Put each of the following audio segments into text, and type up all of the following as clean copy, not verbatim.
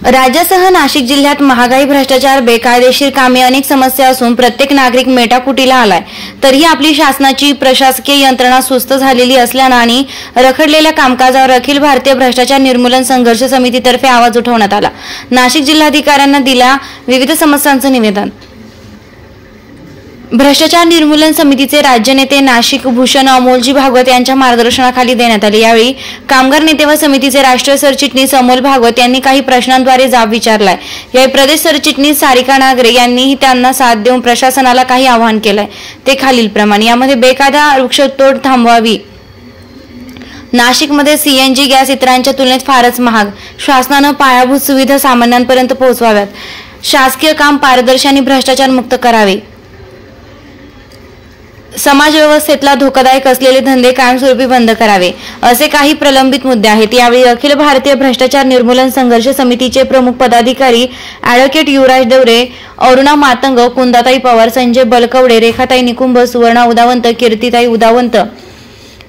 राज्यासह नाशिक जिल्ह्यात महागाई, भ्रष्टाचार, बेकायदेशीर कामे अनेक समस्या असून प्रत्येक नागरिक मेटाकुटीला आलाय। तरीही आपली शासनाची प्रशासकीय यंत्रणा सुस्त झालेली असल्याने आणि रखडलेल्या कामकाजावर अखिल भारतीय भ्रष्टाचार निर्मूलन संघर्ष समितीतर्फे आवाज उठवण्यात आला। नाशिक जिल्हाधिकाऱ्यांना दिला विविध समस्यांचं निवेदन। भ्रष्टाचार निर्मूलन समितीचे राज्य नेते नाशिक भूषण अमोलजी भागवत यांच्या मार्गदर्शनाखाली देण्यात आले। यावेळी कामगार नेते व समितीचे राष्ट्रीय सरचिटणीस अमोल भागवत यांनी काही प्रश्नांद्वारे जाब विचारलाय। यावेळी प्रदेश सरचिटणीस सारिका नागरे यांनीही त्यांना साथ देऊन प्रशासनाला काही आवाहन केलंय। ते खालीलप्रमाणे, यामध्ये बेकायदा वृक्षतोड थांबवावी। नाशिकमध्ये सीएनजी गॅस इतरांच्या तुलनेत फारच महाग, शासनानं पायाभूत सुविधा सामान्यांपर्यंत पोहोचवाव्यात। शासकीय काम पारदर्शी आणि भ्रष्टाचार मुक्त करावे। समाज व्यवस्थेतला धोकादायक असलेले धंदे कायमस्वरूपी बंद करावे, असे काही प्रलंबित मुद्दे आहेत। यावेळी अखिल भारतीय भ्रष्टाचार निर्मूलन संघर्ष समितीचे प्रमुख पदाधिकारी ॲडव्होकेट युवराज देवरे, अरुणा मातंग, कुंदाताई पवार, संजय बलकवडे, रेखाताई निकुंभ, सुवर्णा उदावंत, कीर्तिताई उदावंत,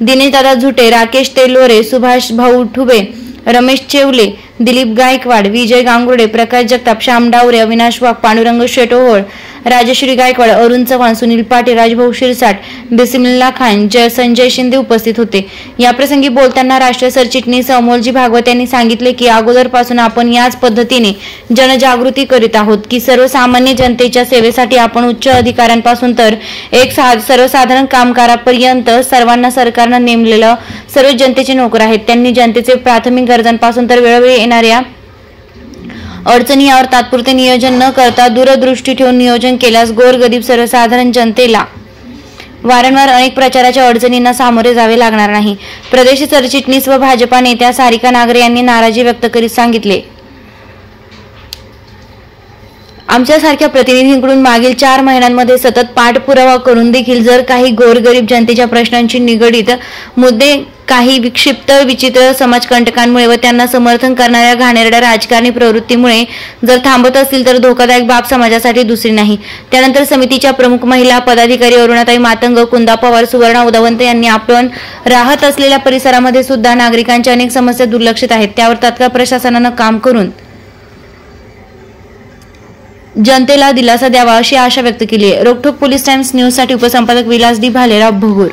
दिनेशदादा झुटे, राकेश तेलोरे, सुभाष भाऊ ठुबे, रमेश चेवले, दिलीप गायकवाड, विजय गांगुर्डे, प्रकाश जगताप, श्याम डावरे, अविनाश वाघ, पांडुरंग शेटोहोळ, राजश्री गायकवाड, अरुण चव्हाण, सुनील पाटील, राजभाऊ शिरसाट, बिस्मिल्ला खान, संजय शिंदे उपस्थित होते। याप्रसंगी बोलताना राष्ट्रीय सरचिटणीस अमोलजी भागवत यांनी सांगितले की अगोदरपासून आपण याच पद्धतीने जनजागृती करीत आहोत की सर्वसामान्य जनतेच्या सेवेसाठी आपण उच्च अधिकाऱ्यांपासून तर एक सर्वसाधारण कामगारापर्यंत सर्वांना सरकारनं नेमलेलं सर्व जनतेचे नोकर आहेत। त्यांनी जनतेचे प्राथमिक गरजांपासून तर वेळोवेळी येणाऱ्या अडचणी यावर तात्पुरते नियोजन न करता दूरदृष्टी ठेवून नियोजन केल्यास गोरगरीब सर्वसाधारण जनतेला वारंवार अनेक प्रचाराच्या अडचणींना सामोरे जावे लागणार नाही। प्रदेश सरचिटणीस व भाजपा नेत्या सारिका नागरे यांनी नाराजी व्यक्त करीत सांगितले, आमच्यासारख्या प्रतिनिधींकडून मागील 4 महिन्यांमध्ये सतत पाठपुरावा करून देखील जर काही गोरगरीब जनतेच्या प्रश्नांशी निगडीत मुद्दे काही विक्षिप्त विचित्र समाजकंटकांमुळे व त्यांना समर्थन करणाऱ्या घाणेरड्या राजकारणी प्रवृत्तीमुळे जर थांबत असतील तर धोकादायक बाब समाजासाठी दुसरी नाही। त्यानंतर समितीच्या प्रमुख महिला पदाधिकारी अरुणाताई मातंग, कुंदा पवार, सुवर्णा उदावंत यांनी आपण राहत असलेल्या परिसरामध्ये सुद्धा नागरिकांच्या अनेक समस्या दुर्लक्षित आहेत, त्यावर तात्काळ प्रशासनानं काम करून जनतेला दिलासा द्यावा अशी आशा व्यक्त केली आहे। रोकठोक पोलीस टाइम्स न्यूज साठी उपसंपादक विलास डी भालेराव भोगूर।